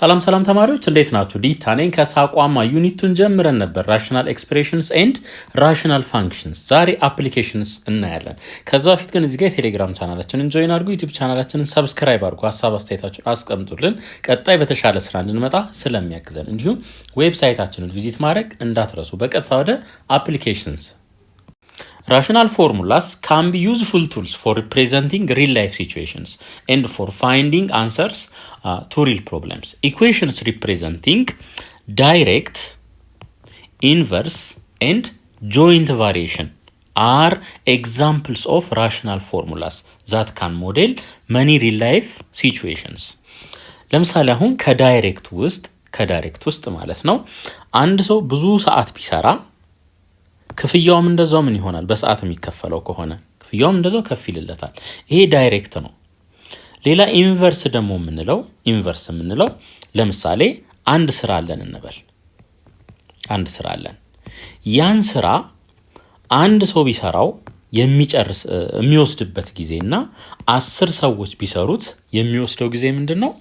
ሰላም ተማሪዎች እንዴት ናችሁ? ዲታ ነኝ ከሳቋማ ዩኒቱን ጀምረን ነበር ራሽናል ኤክስፕሬሽንስ ኤንድ ራሽናል ፋንክሽንስ። ዛሬ አፕሊኬሽንስ እናያለን። ከዛ በፊት ግን እዚህ ጋር የቴሌግራም ቻናላችንን ጆይን አድርጉ፣ ዩቲዩብ ቻናላችንን ሰብስክራይብ አድርጉ፣ ሀሳብ አስተያየታችሁን አስቀምጡልን። ቀጣይ በተሻለ ስራ እንድንመጣ ስለሚያግዘን እንዲሁም ዌብሳይታችንን ቪዚት ማድረግ እንዳትረሱ። በቀጥታ ወደ አፕሊኬሽንስ። Rational formulas can be useful tools for representing real-life situations and for finding answers to real problems. Equations representing direct, inverse, and joint variation are examples of rational formulas that can model many real-life situations. ለምሳሌ አሁን ከዳይሬክት ውስጥ ማለት ነው አንድ ሰው ብዙ ሰዓት ቢሰራ ክፍያውም እንደዛው ምን ይሆናል? በሰዓት የሚከፈለው ከሆነ ክፍያውም እንደዛው ከፍ ይልለታል። ይሄ ዳይሬክት ነው። ሌላ ኢንቨርስ ደግሞ የምንለው ለምሳሌ አንድ ስራ አለን እንበል። አንድ ስራ አለን። ያን ስራ አንድ ሰው ቢሰራው የሚወስድበት ጊዜና 10 ሰዎች ቢሰሩት የሚወስደው ጊዜ ምንድነው?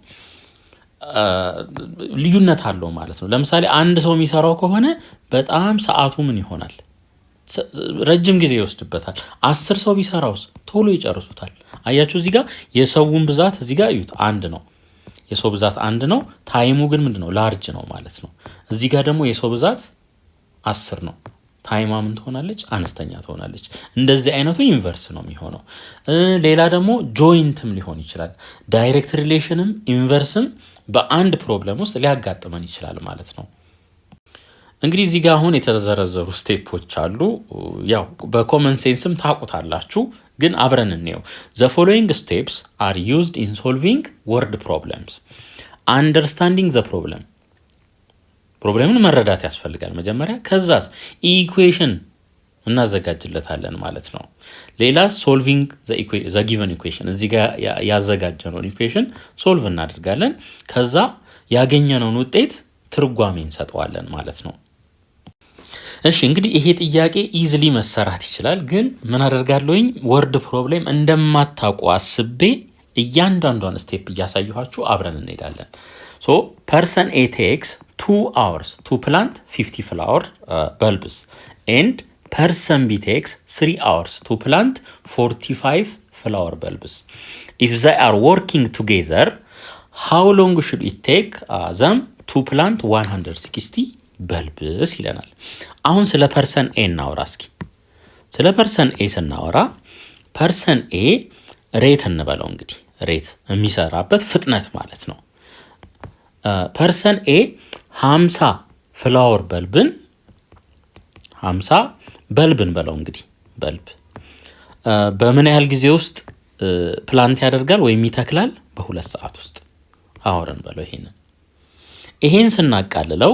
ልዩነት አለው ማለት ነው። ለምሳሌ አንድ ሰው የሚሰራው ከሆነ በጣም ሰዓቱ ምን ይሆናል? ረጅም ጊዜ ይወስድበታል። 10 ሰው ቢሰራውስ ቶሎ ይጨርሱታል። አያችሁ እዚህ ጋር የሰውን ብዛት እዚህ ጋር እዩት፣ አንድ ነው። የሰው ብዛት አንድ ነው። ታይሙ ግን ምንድነው? ላርጅ ነው ማለት ነው። እዚህ ጋር ደግሞ የሰው ብዛት 10 ነው። ታይማ ምን ትሆናለች? አነስተኛ ትሆናለች። እንደዚህ አይነቱ ኢንቨርስ ነው የሚሆነው። ሌላ ደግሞ ጆይንትም ሊሆን ይችላል። ዳይሬክት ሪሌሽንም ኢንቨርስም በአንድ ፕሮብለም ውስጥ ሊያጋጥመን ይችላል ማለት ነው። እንግዲህ እዚህ ጋር አሁን የተዘረዘሩ ስቴፖች አሉ። ያው በኮመን ሴንስም ታውቁታላችሁ፣ ግን አብረን እንየው። The following steps are used in solving word problems. Understanding the problem. ፕሮብሌምን መረዳት ያስፈልጋል መጀመሪያ። ከዛስ ኢኩዌሽን እናዘጋጅለታለን ማለት ነው። ሌላ solving the given equation። እዚህ ጋር ያዘጋጀነውን ኢኩዌሽን ሶልቭ እናደርጋለን። ከዛ ያገኘነውን ውጤት ትርጓሜ እንሰጠዋለን ማለት ነው። እሺ እንግዲህ ይሄ ጥያቄ ኢዝሊ መሰራት ይችላል፣ ግን ምን አደርጋለሁኝ ወርድ ፕሮብሌም እንደማታውቁ አስቤ እያንዳንዷን ስቴፕ እያሳየኋችሁ አብረን እንሄዳለን። ሶ person A takes 2 hours to plant 50 flower bulbs and person B takes 3 hours to plant 45 flower bulbs. If they are working together, how long should it take them to plant 160 bulbs ይለናል። አሁን ስለ ፐርሰን ኤ እናወራ እስኪ። ስለ ፐርሰን ኤ ስናወራ ፐርሰን ኤ ሬት እንበለው እንግዲህ ሬት የሚሰራበት ፍጥነት ማለት ነው። ፐርሰን ኤ 50 ፍላወር በልብን 50 በልብን በለው እንግዲህ በልብ በምን ያህል ጊዜ ውስጥ ፕላንት ያደርጋል ወይም ይተክላል? በ2 ሰዓት ውስጥ አወረን በለው። ይሄን ስናቃልለው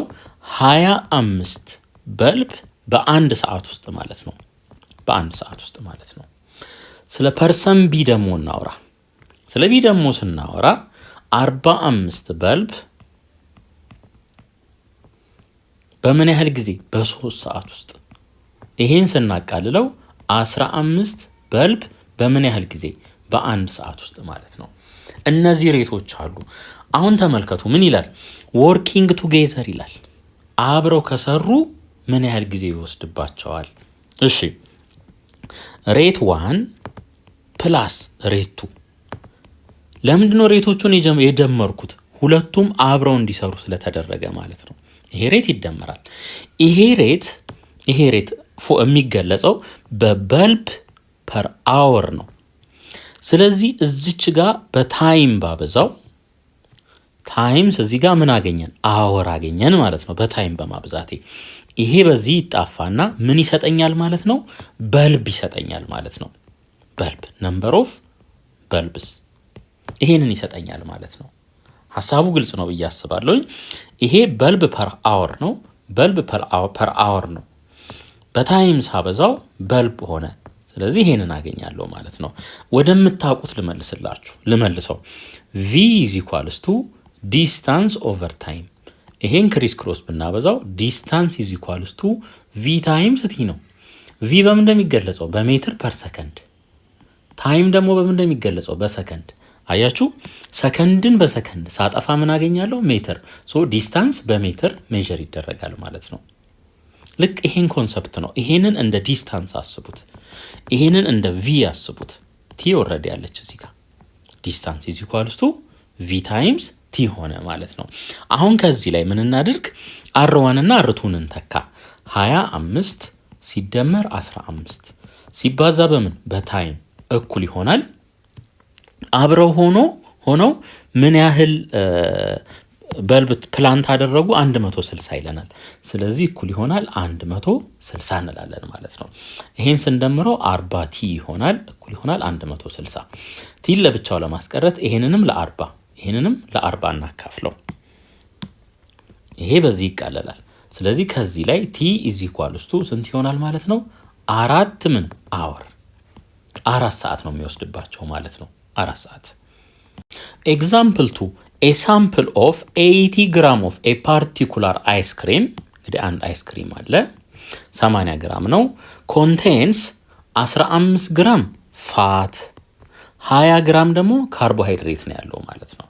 25 በልብ በአንድ ሰዓት ውስጥ ማለት ነው። በአንድ ሰዓት ውስጥ ማለት ነው። ስለ ፐርሰን ቢ ደግሞ እናወራ። ስለ ቢ ደግሞ ስናወራ 45 በልብ በምን ያህል ጊዜ? በ3 ሰዓት ውስጥ። ይሄን ስናቃልለው 15 በልብ በምን ያህል ጊዜ? በአንድ ሰዓት ውስጥ ማለት ነው። እነዚህ ሬቶች አሉ። አሁን ተመልከቱ ምን ይላል? ወርኪንግ ቱጌዘር ይላል። አብረው ከሰሩ ምን ያህል ጊዜ ይወስድባቸዋል? እሺ ሬት 1 ፕላስ ሬት 2። ለምንድነው ሬቶቹን የደመርኩት? ሁለቱም አብረው እንዲሰሩ ስለተደረገ ማለት ነው። ይሄ ሬት ይደመራል። ይሄ ሬት የሚገለጸው በበልብ ፐር አወር ነው። ስለዚህ እዚች ጋር በታይም ባበዛው ታይምስ እዚህ ጋር ምን አገኘን? አወር አገኘን ማለት ነው። በታይም በማብዛቴ ይሄ በዚህ ይጣፋና ምን ይሰጠኛል ማለት ነው? በልብ ይሰጠኛል ማለት ነው። በልብ ነምበር ኦፍ በልብስ ይሄንን ይሰጠኛል ማለት ነው። ሐሳቡ ግልጽ ነው ብዬ አስባለሁ። ይሄ በልብ ፐር አወር ነው። በልብ ፐር አወር ነው። በታይም ሳበዛው በልብ ሆነ። ስለዚህ ይሄንን አገኛለሁ ማለት ነው። ወደምታውቁት ልመልሰው። v = ዲስታንስ ኦቨር ታይም። ይሄን ክሪስ ክሮስ ብናበዛው ዲስታንስ = v ታይምስ t ነው። v በምን እንደሚገለጸው? በሜትር ፐር ሰከንድ። ታይም ደግሞ በምን እንደሚገለጸው? በሰከንድ። አያችሁ ሰከንድን በሰከንድ ሳጠፋ ምን አገኛለሁ? ሜትር። ሶ ዲስታንስ በሜትር ሜጀር ይደረጋል ማለት ነው። ልክ ይሄን ኮንሰፕት ነው። ይሄንን እንደ ዲስታንስ አስቡት፣ ይሄንን እንደ ቪ አስቡት። ቲ ኦልሬዲ ያለች እዚህ ጋር ዲስታንስ ኢዝ ኢኳልስ ቱ ቪ ታይምስ ቲ ሆነ ማለት ነው። አሁን ከዚህ ላይ ምን እናድርግ? r1 እና r2 እንተካ። 25 ሲደመር 15 ሲባዛ በምን በታይም እኩል ይሆናል አብረው ሆነው ምን ያህል በልብ ፕላንት አደረጉ 160 ይለናል። ስለዚህ እኩል ይሆናል 160 እንላለን ማለት ነው። ይሄን ስንደምረው 40 ቲ ይሆናል እኩል ይሆናል 160። ቲን ለብቻው ለማስቀረት ይሄንንም ለ40 እናካፍለው። ይሄ በዚህ ይቃለላል። ስለዚህ ከዚህ ላይ ቲ ኢዝ ኢኳልስ ቱ ስንት ይሆናል ማለት ነው? 4 ሰዓት ነው የሚወስድባቸው ማለት ነው። 4 ሰዓት። ኤግዛምፕል 2 a sample of 80 gram of a particular ice cream እንግዲህ አንድ አይስክሪም አለ 80 ግራም ነው contains 15 ግራም ፋት 20 ግራም ደግሞ ካርቦሃይድሬት ነው ያለው ማለት ነው።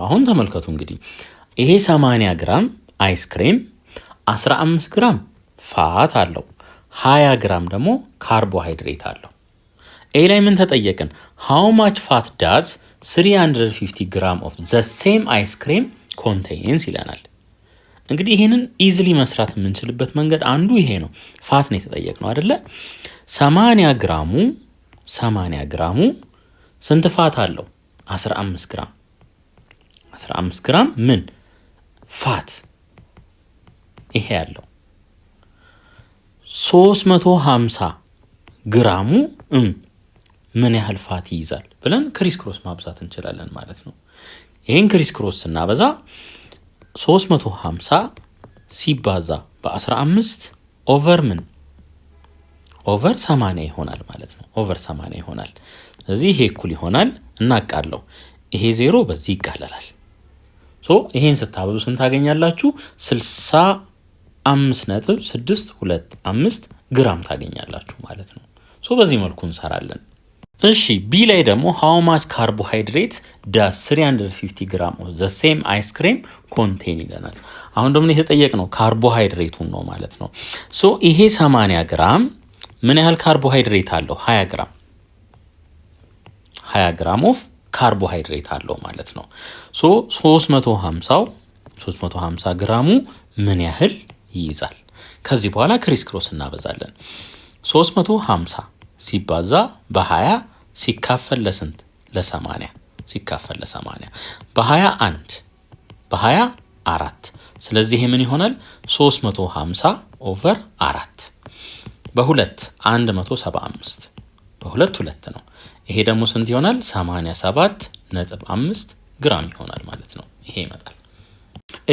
አሁን ተመልከቱ እንግዲህ ይሄ 80 ግራም አይስክሪም 15 ግራም ፋት አለው 20 ግራም ደግሞ ካርቦሃይድሬት አለው። ኤ ላይ ምን ተጠየቅን? how much fat does 350 gram of the same ice cream contains ይለናል። እንግዲህ ይሄንን ኢዚሊ መስራት የምንችልበት መንገድ አንዱ ይሄ ነው። ፋት ነው የተጠየቅነው አይደለ? 80 ግራሙ ስንት ፋት አለው? 15 ግራም 15 ግራም ምን ፋት ይሄ ያለው 350 ግራሙ ምን ያህል ፋት ይይዛል ብለን ክሪስ ክሮስ ማብዛት እንችላለን ማለት ነው። ይሄን ክሪስ ክሮስ ስናበዛ 350 ሲባዛ በ15 ኦቨር 80 ይሆናል ማለት ነው። ኦቨር 80 ይሆናል። ስለዚህ ይሄ እኩል ይሆናል እናቃለው። ይሄ 0 በዚህ ይቃለላል። ይሄን ስታበዙ ስንት ታገኛላችሁ? 65.625 ግራም ታገኛላችሁ ማለት ነው። በዚህ መልኩ እንሰራለን። እሺ ቢ ላይ ደግሞ how much carbohydrate does 350 gram of the same ice cream contain ይለናል። አሁን ደግሞ የተጠየቅነው ካርቦሃይድሬቱን ነው ማለት ነው። ይሄ 80 ግራም ምን ያህል ካርቦሃይድሬት አለው? 20 ግራም ኦፍ ካርቦሃይድሬት አለው ማለት ነው። 350 ግራሙ ምን ያህል ይይዛል? ከዚህ በኋላ ክሪስ ክሮስ እናበዛለን። 350 ሲባዛ በ20 ሲካፈል ለስንት? ለ80 ሲካፈል ለ80 በ21 በ24 ስለዚህ ይሄ ምን ይሆናል? 350 ኦቨር 4 በ2 175 በ2 2 ነው። ይሄ ደግሞ ስንት ይሆናል? 87.5 ግራም ይሆናል ማለት ነው። ይሄ ይመጣል።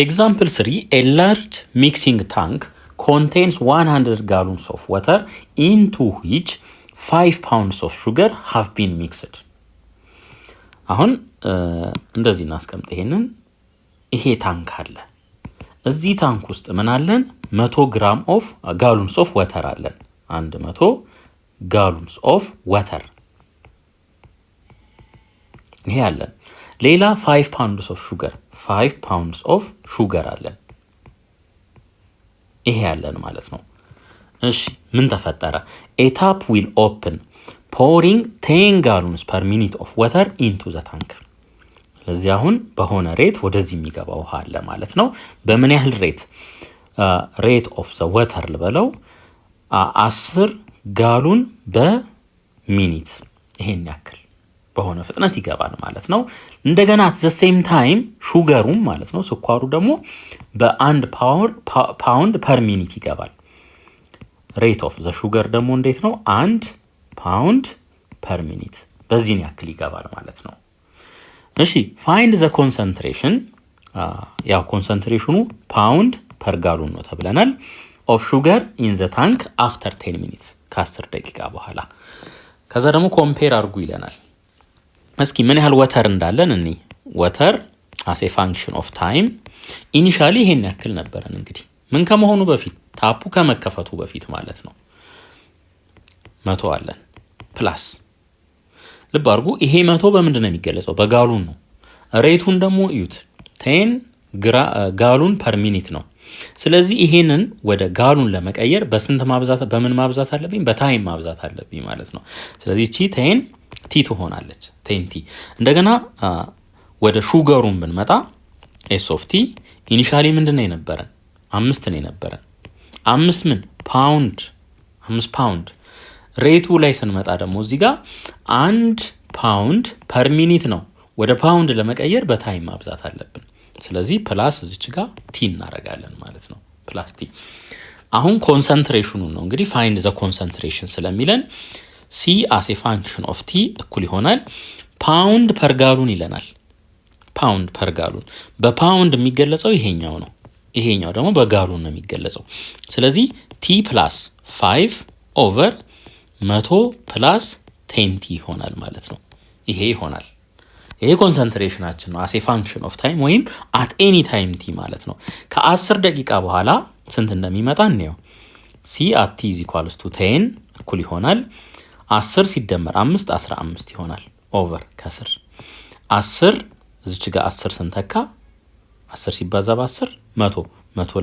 ኤግዛምፕል 3 a large mixing tank contains 100 gallons of water into which 5 pounds of sugar have been mixed. አሁን እንደዚህ እናስቀምጥ። ይሄንን ይሄ ታንክ አለ። እዚህ ታንክ ውስጥ ምን አለን? 100 ግራም ኦፍ ጋሎንስ ኦፍ ወተር አለን። 100 ጋሎንስ ኦፍ ወተር ይሄ አለን። ሌላ 5 pounds of sugar 5 pounds of sugar አለን። ይሄ ያለን ማለት ነው። እሺ ምን ተፈጠረ? a tap will open pouring 10 gallons per minute of water into the tank. ስለዚህ አሁን በሆነ ሬት ወደዚህ የሚገባ ውሃ አለ ማለት ነው። በምን ያህል ሬት? ሬት ኦፍ ዘ ወተር ልበለው 10 ጋሎን በሚኒት ይሄን ያክል በሆነ ፍጥነት ይገባል ማለት ነው። እንደገና at the same time ሹገሩም ማለት ነው ስኳሩ ደግሞ በ1 ፓውንድ ፐር ሚኒት ይገባል። ሬት ኦፍ ዘ ሹገር ደግሞ እንዴት ነው? 1 ፓውንድ ፐር ሚኒት በዚህን ያክል ይገባል ማለት ነው። እሺ find the concentration ያው ኮንሰንትሬሽኑ ፓውንድ ፐር ጋሎን ነው ተብለናል። of sugar in the tank after 10 minutes ከ10 ደቂቃ በኋላ። ከዛ ደግሞ ኮምፔር አድርጉ ይለናል። እስኪ ምን ያህል ወተር እንዳለን እኔ ወተር as a function of time ኢኒሻሊ ይሄን ያክል ነበረን። እንግዲህ ምን ከመሆኑ በፊት ታፑ ከመከፈቱ በፊት ማለት ነው 100 አለን ፕላስ ልብ አድርጉ። ይሄ 100 በምንድን ነው የሚገለጸው? በጋሉን ነው። ሬቱን ደግሞ እዩት 10 ጋሉን ፐር ሚኒት ነው። ስለዚህ ይሄንን ወደ ጋሉን ለመቀየር በምን ማብዛት አለብኝ? በታይም ማብዛት አለብኝ ማለት ነው። ስለዚህ እቺ 10 ቲ ትሆናለች። 10 ቲ። እንደገና ወደ ሹገሩን ብንመጣ ኤስ ኦፍ ቲ ኢኒሻሊ ምንድን ነው የነበረን? 5 ነው የነበረን። 5 ምን ፓውንድ 5 ፓውንድ። ሬቱ ላይ ስንመጣ ደግሞ እዚህ ጋር 1 ፓውንድ ፐር ሚኒት ነው። ወደ ፓውንድ ለመቀየር በታይም ማብዛት አለብን። ስለዚህ ፕላስ እዚች ጋር ቲ እናደርጋለን ማለት ነው። ፕላስ ቲ። አሁን ኮንሰንትሬሽኑን ነው እንግዲህ ፋይንድ ዘ ኮንሰንትሬሽን ስለሚለን ሲ አስ ኤ ፋንክሽን ኦፍ ቲ እኩል ይሆናል ፓውንድ ፐር ጋሉን ይለናል። ፓውንድ ፐር ጋሉን በፓውንድ የሚገለጸው ይሄኛው ነው። ይሄኛው ደግሞ በጋሉን ነው የሚገለጸው። ስለዚህ ቲ ፕላስ 5 ኦቨር 100 ፕላስ 10 ቲ ይሆናል ማለት ነው። ይሄ ይሆናል። ይሄ ኮንሰንትሬሽናችን ነው አስ ኤ ፋንክሽን ኦፍ ታይም ወይም አት ኤኒ ታይም ቲ ማለት ነው። ከ10 ደቂቃ በኋላ ስንት እንደሚመጣ እንየው። ሲ አት ቲ ኢዝ ኢኳልስ ቱ 10 እኩል ይሆናል 10 ሲደመር 5 15 ይሆናል ኦቨር ከስር 10 እዚች ጋር 10 ስንተካ 10 ሲባዛ በ10 100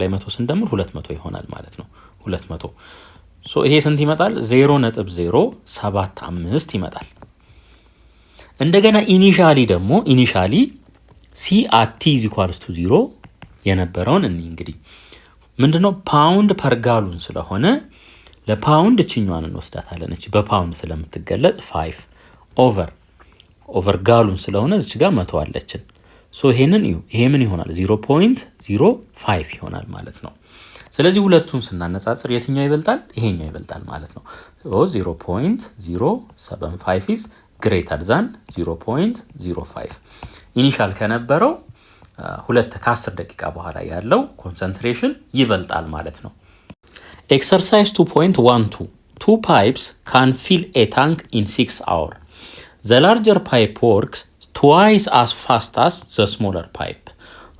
ላይ 100 ስንደምር 200 ይሆናል ማለት ነው። 200 ሶ ይሄ ስንት ይመጣል? 0.075 ይመጣል። እንደገና ኢኒሻሊ ሲ አት ቲ ኢዝ ኢኳልስ ቱ 0 የነበረውን እንግዲህ ምንድነው ፓውንድ ፐር ጋሉን ስለሆነ ለፓውንድ እችኛዋን እንወስዳታለን። እቺ በፓውንድ ስለምትገለጽ 5 ኦቨር ጋሉን ስለሆነ እዚች ጋር 100 አለችን። ሶ ይሄንን እዩ። ይሄ ምን ይሆናል? 0.05 ይሆናል ማለት ነው። ስለዚህ ሁለቱን ስናነጻጽር የትኛው ይበልጣል? ይሄኛው ይበልጣል ማለት ነው። 0.075 is greater than 0.05 ኢኒሻል ከነበረው ከ10 ደቂቃ በኋላ ያለው ኮንሰንትሬሽን ይበልጣል ማለት ነው። ኤክሰርሳይዝ 2.12 two pipes can fill a tank in 6 hours. The larger pipe works twice as fast as the smaller pipe.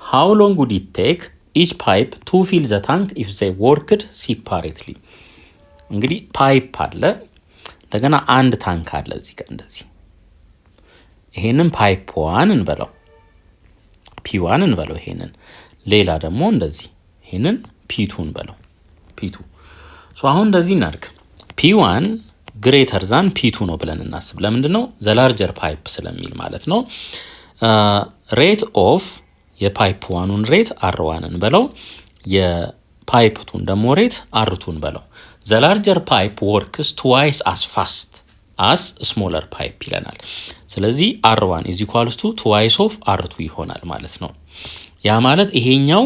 How long would it take each pipe to fill the tank if they worked separately? እንግዲህ ፓይፕ አለ፣ እንደገና አንድ ታንክ አለ እዚህ ጋር እንደዚህ። ይሄንን ፓይፕ 1 እንበለው፣ ፒ1 እንበለው። ይሄንን ሌላ ደግሞ እንደዚህ፣ ይሄንን ፒ2 እንበለው፣ ፒ2። ሶ አሁን እንደዚህ እናድርግ። ፒ1 ግሬተር ዛን ፒ2 ነው ብለን እናስብ። ለምንድን ነው? ዘ ላርጀር ፓይፕ ስለሚል ማለት ነው። ሬት ኦፍ የፓይፕ 1ን ሬት አር1 እንበለው፣ የፓይፕ 2ን ደግሞ ሬት አር2 እንበለው። ዘ ላርጀር ፓይፕ ወርክስ ትዋይስ አስ ፋስት አስ ስሞለር ፓይፕ ይለናል። ስለዚህ አር1 ኢዝ ኢኳልስ ቱ ትዋይስ ኦፍ አር2 ይሆናል ማለት ነው። ያ ማለት ይሄኛው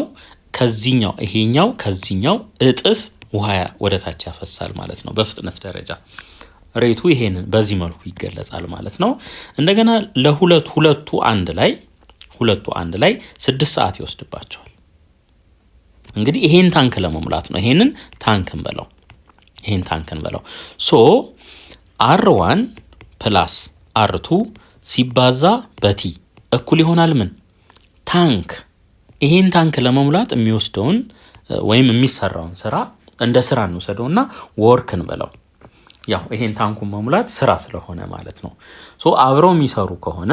ከዚህኛው እጥፍ ውሃ ወደ ታች ያፈሳል ማለት ነው በፍጥነት ደረጃ። ሬቱ ይሄንን በዚህ መልኩ ይገለጻል ማለት ነው። እንደገና ለሁለቱ አንድ ላይ 6 ሰዓት ይወስድባቸዋል። እንግዲህ ይሄን ታንክ ለመሙላት ነው። ይሄንን ታንክ እንበለው። ሶ አር1 ፕላስ አር2 ሲባዛ በቲ እኩል ይሆናል ምን? ታንክ። ይሄን ታንክ ለመሙላት የሚወስደውን ወይም የሚሰራውን ስራ እንደ ስራ እንወስደውና ወርክ እንበለው። ያው ይሄን ታንኩን መሙላት ስራ ስለሆነ ማለት ነው። ሶ አብረው የሚሰሩ ከሆነ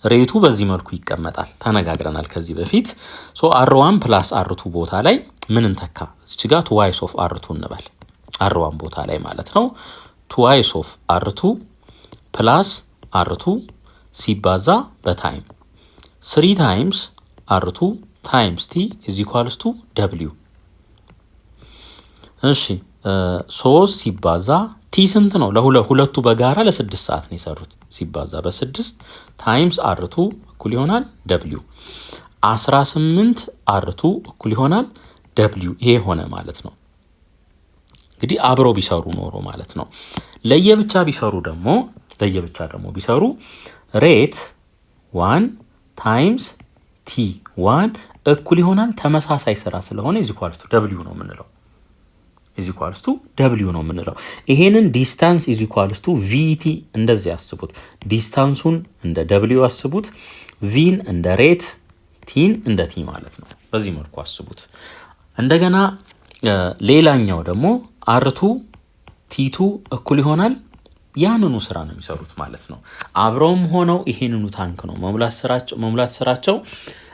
ሬቱ በዚህ መልኩ ይቀመጣል። ተነጋግረናል ከዚህ በፊት። ሶ አር1 ፕላስ አር2 ቦታ ላይ ምን እንተካ? እዚህ ጋር ትዋይስ ኦፍ አር2 እንበል። አር1 ቦታ ላይ ማለት ነው ትዋይስ ኦፍ አር2 ፕላስ አር2 ሲባዛ በታይም 3 ታይምስ አር2 ታይምስ ቲ ኢዝ ኢኳልስ ቱ ደብሊው። እሺ 3 ሲባዛ ቲ ስንት ነው? ለሁለቱ በጋራ ለ6 ሰዓት ነው የሰሩት። ሲባዛ በ6 ታይምስ አር2 እኩል ይሆናል ደብሊው። 18 አር2 እኩል ይሆናል ደብሊው። ይሄ ሆነ ማለት ነው። እንግዲህ አብረው ቢሰሩ ኖሮ ማለት ነው። ለየብቻ ደግሞ ቢሰሩ ሬት 1 ታይምስ ቲ 1 እኩል ይሆናል ተመሳሳይ ስራ ስለሆነ ኢዝ ኢኳልስ ቱ ደብሊው ነው የምንለው። ይሄንን ዲስታንስ ኢዝ ኢኳልስ ቱ ቪቲ እንደዚህ ያስቡት። ዲስታንሱን እንደ ደብሊው አስቡት፣ ቪን እንደ ሬት፣ ቲን እንደ ቲ ማለት ነው። በዚህ መልኩ አስቡት። እንደገና ሌላኛው ደግሞ አር2 ቲ2 እኩል ይሆናል ያንኑ ስራ ነው የሚሰሩት ማለት ነው። አብረውም ሆነው ይሄንኑ ታንክ ነው መሙላት ስራቸው።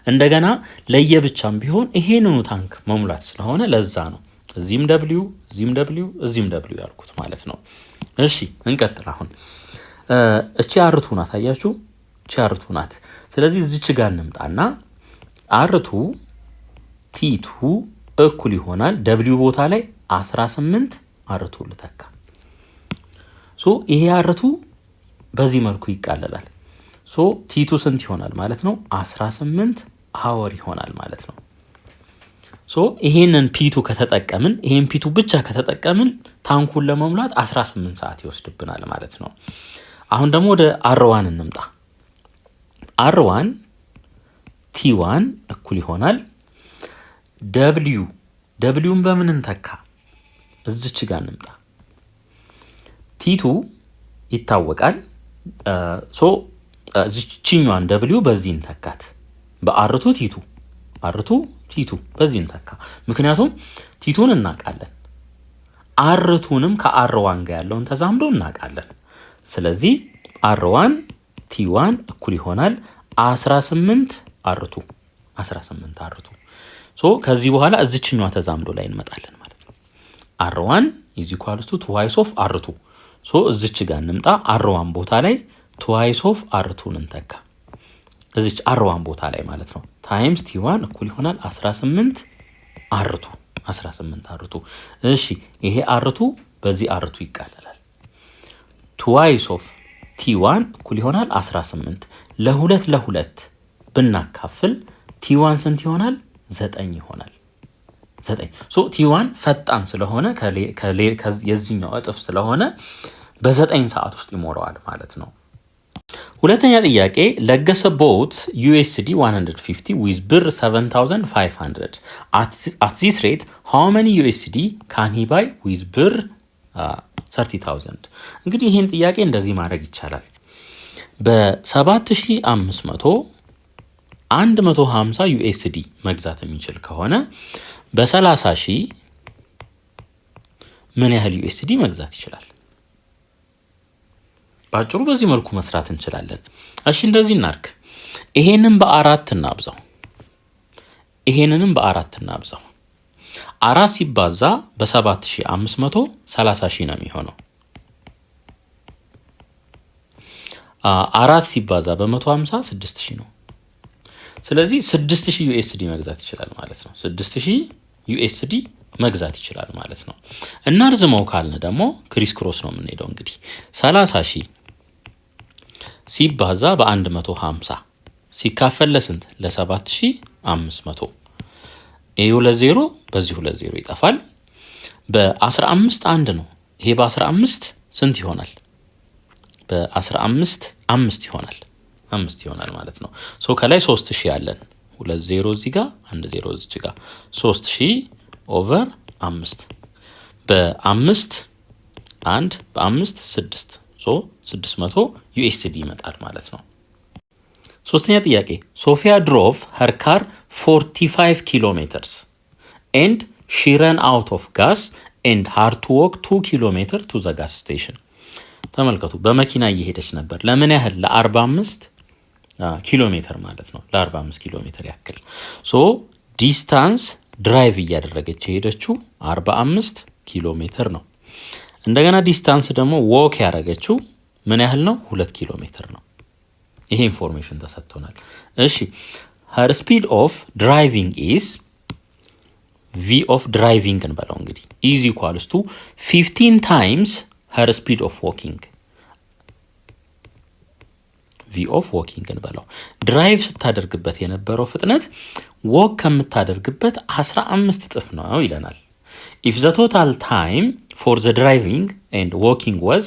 እንደገና ለየብቻም ቢሆን ይሄንኑ ታንክ መሙላት ስለሆነ ለዛ ነው እዚህም ደብሊው እዚህም ደብሊው እዚህም ደብሊው ያልኩት ማለት ነው። እሺ እንቀጥል። አሁን እቺ አርቱ ናት፣ አያችሁ እቺ አርቱ ናት። ስለዚህ እዚች ጋር እንምጣና አርቱ ቲቱ እኩል ይሆናል ደብሊው ቦታ ላይ 18 አርቱ ልተካ። ይሄ አርቱ በዚህ መልኩ ይቃለላል። ቲቱ ስንት ይሆናል ማለት ነው? 18 አወር ይሆናል ማለት ነው። ይሄንን ፒቱ ከተጠቀምን ይሄን ፒቱ ብቻ ከተጠቀምን ታንኩን ለመሙላት 18 ሰዓት ይወስድብናል ማለት ነው። አሁን ደግሞ ወደ አርዋን እንምጣ። አርዋን ቲ1 እኩል ይሆናል ደብሊውን በምን እንተካ? እዚች ጋር እንምጣ። ቲቱ ይታወቃል። እዚችኛዋን ደብሊው በዚህ እንተካት በአርቱ ቲቱ በዚህ እንተካ። ምክንያቱም ቲቱን እናውቃለን፣ አርቱንም ከአርዋን ጋር ያለውን ተዛምዶ እናውቃለን። ስለዚህ አርዋን ቲ1 እኩል ይሆናል 18 አርቱ 18 አርቱ። ከዚህ በኋላ እዚችኛዋ ተዛምዶ ላይ እንመጣለን ማለት ነው። አርዋን ኢዝ ኢኳልስ ቱ ትዋይስ ኦፍ አርቱ። እዚች ጋር እንምጣ። አርዋን ቦታ ላይ ትዋይስ ኦፍ አርቱን እንተካ እዚች አርዋን ቦታ ላይ ማለት ነው። ታይምስ ቲ1 እኩል ይሆናል 18 አርቱ 18 አርቱ። እሺ ይሄ አርቱ በዚህ አርቱ ይቃለላል። ትዋይስ ኦፍ ቲ1 እኩል ይሆናል 18 ለሁለት ብናካፍል ቲ1 ስንት ይሆናል? 9 ይሆናል። 9 ቲ1 ፈጣን ስለሆነ የዚህኛው እጥፍ ስለሆነ በ9 ሰዓት ውስጥ ይሞላዋል ማለት ነው። ሁለተኛ ጥያቄ ለገሰ ቦት USD 150 with ብር 7500 at this rate how many USD can he buy with ብር 30000? እንግዲህ ይህን ጥያቄ እንደዚህ ማድረግ ይቻላል። በ7500 150 USD መግዛት የሚችል ከሆነ በ30000 ምን ያህል USD መግዛት ይችላል? ባጭሩ በዚህ መልኩ መስራት እንችላለን። እሺ እንደዚህ እናርክ። ይሄንን በ4 እናብዛው፣ ይሄንንም በ4 እናብዛው። 4 ሲባዛ በ7500 30000 ነው የሚሆነው። 4 ሲባዛ በ150 6000 ነው። ስለዚህ 6000 USD መግዛት ይችላል ማለት ነው። 6000 USD መግዛት ይችላል ማለት ነው። እና ርዝመው ካልን ደግሞ ክሪስ ክሮስ ነው የምንሄደው። እንግዲህ 30000 ሲባዛ በ150 ሲካፈል ለስንት? ለ7500። ይሄ 20 በዚህ 20 ይጠፋል። በ15 1 ነው። ይሄ በ15 ስንት ይሆናል? በ15 5 ይሆናል። 5 ይሆናል ማለት ነው። ከላይ 3000 ያለን 20 እዚህ ጋር 10 እዚህ ጋር 3000 ኦቨር 5 በ5 1 በ5 6 600 USD ይመጣል ማለት ነው። ሶስተኛ ጥያቄ ሶፊያ ድሮቭ her car 45 kilometers and she ran out of gas and had to walk 2 kilometers to the gas station. ተመልከቱ፣ በመኪና እየሄደች ነበር። ለምን ያህል? ለ45 ኪሎ ሜትር ማለት ነው። ለ45 ኪሎ ሜትር ያክል ዲስታንስ ድራይቭ እያደረገች የሄደችው 45 ኪሎ ሜትር ነው። እንደገና ዲስታንስ ደግሞ ዎክ ያደረገችው ምን ያህል ነው? 2 ኪሎ ሜትር ነው። ይሄ ኢንፎርሜሽን ተሰጥቶናል። እሺ her speed of driving is v of driving እንበለው እንግዲህ is equals to 15 times her speed of walking v of walking እንበለው። ድራይቭ ስታደርግበት የነበረው ፍጥነት ዎክ ከምታደርግበት 15 እጥፍ ነው ይለናል። if the total time for the driving and walking was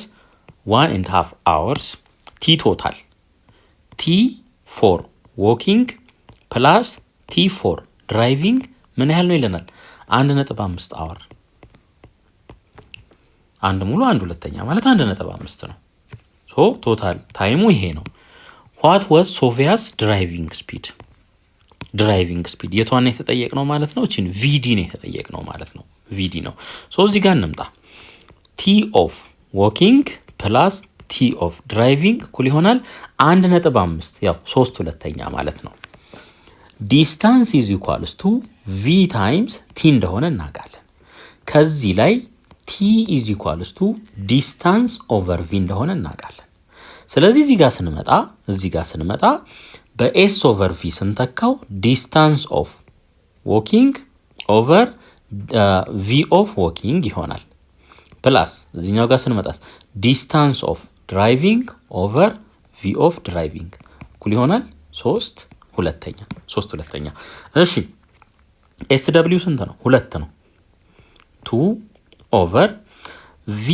1.5 hours t total t for walking plus t for driving ምን ያህል ነው ይለናል? 1.5 hour። አንድ ሙሉ አንድ ሁለተኛ ማለት 1.5 ነው። ቶታል ታይሙ ይሄ ነው። what was Sophia's driving speed? ድራይቪንግ ስፒድ የቷን የተጠየቅነው ማለት ነው? እቺን ቪዲ ነው የተጠየቅነው ማለት ነው። ቪዲ ነው። እዚህ ጋር እንምጣ። ቲ ኦፍ ዎኪንግ ፕላስ ቲ ኦፍ ድራይቪንግ እኩል ይሆናል 1.5 ያው 3/2 ማለት ነው። ዲስታንስ ኢዝ ኢኳልስ ቱ ቪ ታይምስ ቲ እንደሆነ እናውቃለን። ከዚህ ላይ ቲ ኢዝ ኢኳልስ ቱ ዲስታንስ ኦቨር ቪ እንደሆነ እናውቃለን። ስለዚህ እዚህ ጋር ስንመጣ በኤስ ኦቨር ቪ ስንተካው ዲስታንስ ኦፍ ዎኪንግ ኦቨር ቪ ኦፍ ዎኪንግ ይሆናል። ፕላስ እዚህኛው ጋር ስንመጣስ ዲስታንስ ኦፍ ድራይቪንግ ኦቨር ቪ ኦፍ ድራይቪንግ እኩል ይሆናል 3/2። እሺ ኤስ ደብሊው ስንት ነው? 2 ነው። 2 ኦቨር ቪ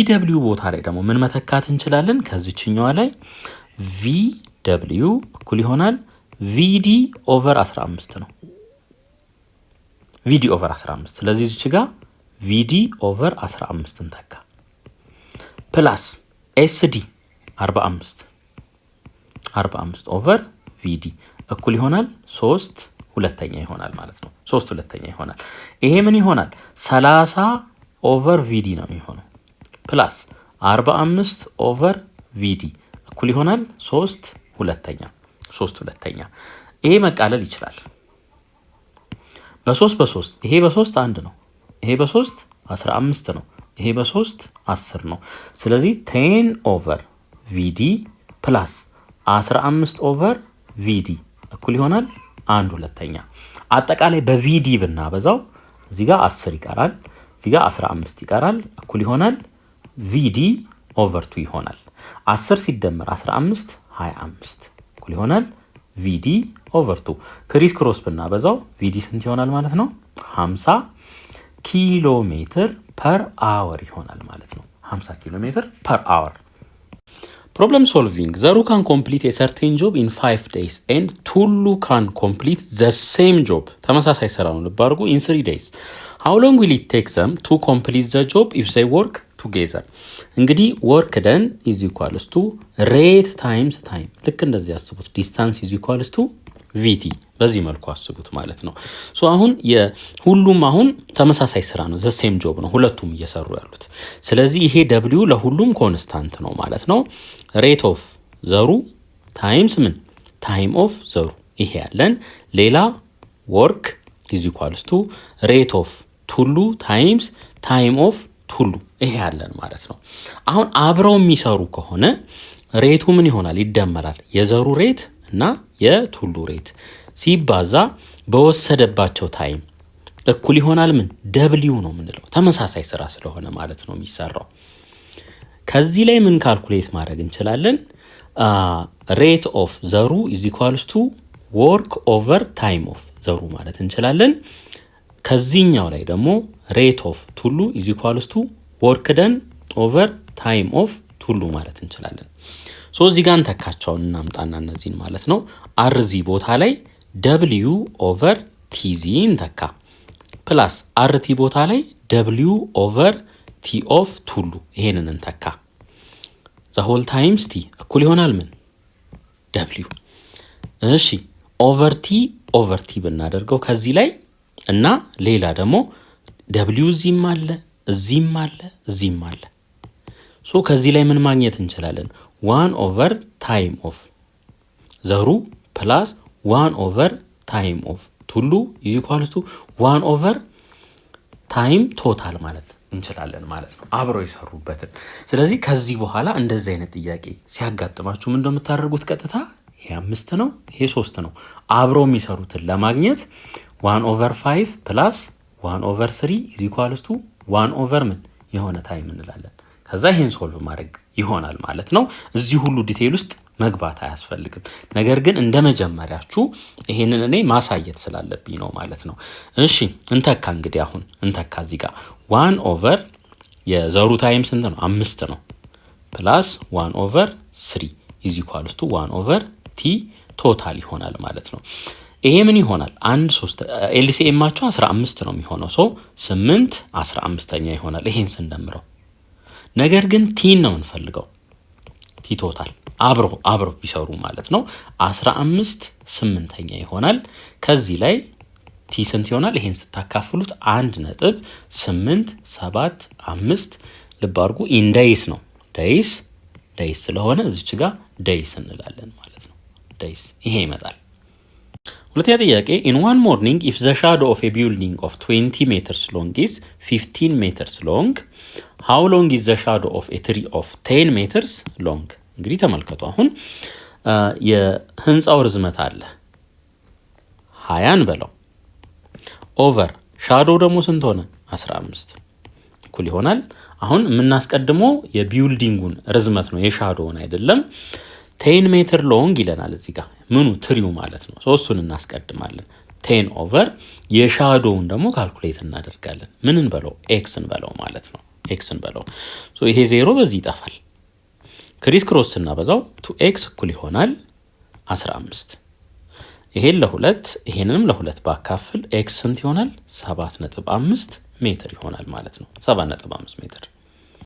ደብሊው ቦታ ላይ ደግሞ ምን መተካት እንችላለን? ከዚችኛዋ ላይ ቪ ደብሊው እኩል ይሆናል ቪዲ ኦቨር 15 ነው። ቪዲ ኦቨር 15። ስለዚህ እዚች ጋር ቪዲ ኦቨር 15 እንተካ ፕላስ ኤስዲ 45 ኦቨር ቪዲ እኩል ይሆናል 3/2 ይሆናል ማለት ነው። 3/2 ይሆናል። ይሄ ምን ይሆናል? 30 ኦቨር ቪዲ ነው የሚሆነው ፕላስ 45 ኦቨር ቪዲ እኩል ይሆናል 3/2። ይሄ መቃለል ይችላል። በ3 ይሄ በ3 1 ነው። ይሄ በ3 15 ነው። ይሄ በ3 10 ነው። ስለዚህ 10 ኦቨር ቪዲ ፕላስ 15 ኦቨር ቪዲ እኩል ይሆናል 1/2። አጠቃላይ በቪዲ ብናበዛው እዚህ ጋር 10 ይቀራል፣ እዚህ ጋር 15 ይቀራል። እኩል ይሆናል ቪዲ ኦቨር 2 ይሆናል። 10 ሲደመር 15 25 እኩል ይሆናል ቪዲ ኦቨር 2። ክሪስ ክሮስ ብናበዛው ቪዲ ስንት ይሆናል ማለት ነው? 50 ኪሎ ሜትር ፐር አወር ይሆናል ማለት ነው። 50 ኪሎ ሜትር ፐር አወር። ፕሮብለም ሶልቪንግ ዘሩ ካን ኮምፕሊት ኤ ሰርቴን ጆብ ኢን 5 days ኤንድ ቱሉ ካን ኮምፕሊት ዘ ሴም ጆብ። ተመሳሳይ ስራ ነው ልብ አድርጉ። ኢን 3 days ሃው ሎንግ ዊል ኢት ቴክ ዘም ቱ ኮምፕሊት ዘ ጆብ ኢፍ ዘይ ወርክ ቱጌዘር። እንግዲህ ወርክ ደን ኢዝ ኢኳልስ ቱ ሬት ታይምስ ታይም። ልክ እንደዚህ አስቡት። ዲስታንስ ኢዝ ኢኳልስ ቱ ቪቲ በዚህ መልኩ አስቡት ማለት ነው። ሶ አሁን ሁሉም አሁን ተመሳሳይ ስራ ነው፣ ዘ ሴም ጆብ ነው ሁለቱም እየሰሩ ያሉት። ስለዚህ ይሄ ደብሊው ለሁሉም ኮንስታንት ነው ማለት ነው። ሬት ኦፍ ዘሩ ታይምስ ምን ታይም ኦፍ ዘሩ ይሄ ያለን። ሌላ ወርክ ኢዝ ኢኳልስ ቱ ሬት ኦፍ ቱሉ ታይምስ ታይም ኦፍ ቱሉ ይሄ ያለን ማለት ነው። አሁን አብረው የሚሰሩ ከሆነ ሬቱ ምን ይሆናል? ይደመራል። የዘሩ ሬት እና የቱሉ ሬት ሲባዛ በወሰደባቸው ታይም እኩል ይሆናል ምን ደብሊው ነው የምንለው። ተመሳሳይ ስራ ስለሆነ ማለት ነው የሚሰራው። ከዚህ ላይ ምን ካልኩሌት ማድረግ እንችላለን? ሬት ኦፍ ዘሩ ኢዝ ኢኳልስ ቱ ወርክ ኦቨር ታይም ኦፍ ዘሩ ማለት እንችላለን። ከዚህኛው ላይ ደግሞ ሬት ኦፍ ቱሉ ኢዝ ኢኳልስ ቱ ወርክ ደን ኦቨር ታይም ኦፍ ቱሉ ማለት እንችላለን። ሶ እዚህ ጋር እንተካቸውን እናምጣና እነዚህን ማለት ነው። አርዚ ቦታ ላይ ደብሊው ኦቨር ቲዚ እንተካ ፕላስ አርቲ ቦታ ላይ ደብሊው ኦቨር ቲ ኦፍ ቱሉ ይሄንን እንተካ። ዘ ሆል ታይምስ ቲ እኩል ይሆናል ምን ደብሊው። እሺ ኦቨር ቲ ብናደርገው ከዚህ ላይ እና ሌላ ደግሞ ደብሊው እዚህም አለ እዚህም አለ። ሶ ከዚህ ላይ ምን ማግኘት እንችላለን? 1 ኦቨር ታይም ኦፍ ዘሩ ፕላስ 1 ኦቨር ታይም ኦፍ ቱሉ ኢዝ ኢኳልስ ቱ 1 ኦቨር ታይም ቶታል ማለት እንችላለን ማለት ነው፣ አብረው የሰሩበትን። ስለዚህ ከዚህ በኋላ እንደዚህ አይነት ጥያቄ ሲያጋጥማችሁ ምን እንደምታደርጉት ቀጥታ ይሄ 5 ነው ይሄ 3 ነው አብረው የሚሰሩትን ለማግኘት 1 ኦቨር 5 ፕላስ 1 ኦቨር 3 ኢዝ ኢኳልስ ቱ 1 ኦቨር ምን የሆነ ታይም እንላለን። ከዛ ይሄን ሶልቭ ማድረግ ይሆናል ማለት ነው። እዚህ ሁሉ ዲቴይል ውስጥ መግባት አያስፈልግም። ነገር ግን እንደ መጀመሪያችሁ ይሄንን እኔ ማሳየት ስላለብኝ ነው ማለት ነው። እሺ እንተካ እንግዲህ አሁን እንተካ እዚህ ጋር 1 ኦቨር የዘሩ ታይም ስንት ነው? 5 ነው ፕላስ 1 ኦቨር 3 ኢዝ ኢኳልስ ቱ 1 ኦቨር ቲ ቶታል ይሆናል ማለት ነው። ይሄ ምን ይሆናል? 3 ኤልሲኤማቸው 15 ነው የሚሆነው። ሶ 8 15ኛ ይሆናል ይሄን ስንደምረው። ነገር ግን ቲ ነው እንፈልገው ቲ ቶታል አብረው ቢሰሩ ማለት ነው 15 8ኛ ይሆናል። ከዚህ ላይ ቲ ስንት ይሆናል? ይሄን ስታካፍሉት 1.875 ልብ አድርጉ ኢን ዴይስ ነው። ዴይስ ስለሆነ እዚች ጋር ዴይስ እንላለን ማለት ነው። ዴይስ ይሄ ይመጣል። ሁለተኛ ጥያቄ ኢን ዋን ሞርኒንግ ኢፍ ዘ ሻዶ ኦፍ ኤ ቢልዲንግ ኦፍ 20 ሜትርስ ሎንግ ኢዝ 15 ሜትርስ ሎንግ ሃው ሎንግ ኢዝ ዘ ሻዶ ኦፍ ኤ ትሪ ኦፍ 10 ሜትርስ ሎንግ። እንግዲህ ተመልከቱ አሁን የህንፃው ርዝመት አለ 20 በለው ኦቨር ሻዶ ደግሞ ስንት ሆነ 15 እኩል ይሆናል። አሁን የምናስቀድመው የቢልዲንጉን ርዝመት ነው የሻዶውን አይደለም። 10 ሜትር ሎንግ ይለናል እዚህ ጋር ምኑ ትሪው ማለት ነው። እሱን እናስቀድማለን 10 ኦቨር የሻዶውን ደግሞ ካልኩሌት እናደርጋለን። ምንን በለው ኤክስን በለው ማለት ነው። ኤክስን በለው ይሄ 0 በዚህ ይጠፋል። ክሪስ ክሮስ ስናበዛው 2x እኩል ይሆናል 15። ይሄን ለ2 ይሄንንም ለ2 ባካፍል ኤክስ ስንት ይሆናል 7.5 ሜትር ይሆናል ማለት ነው። 7.5 ሜትር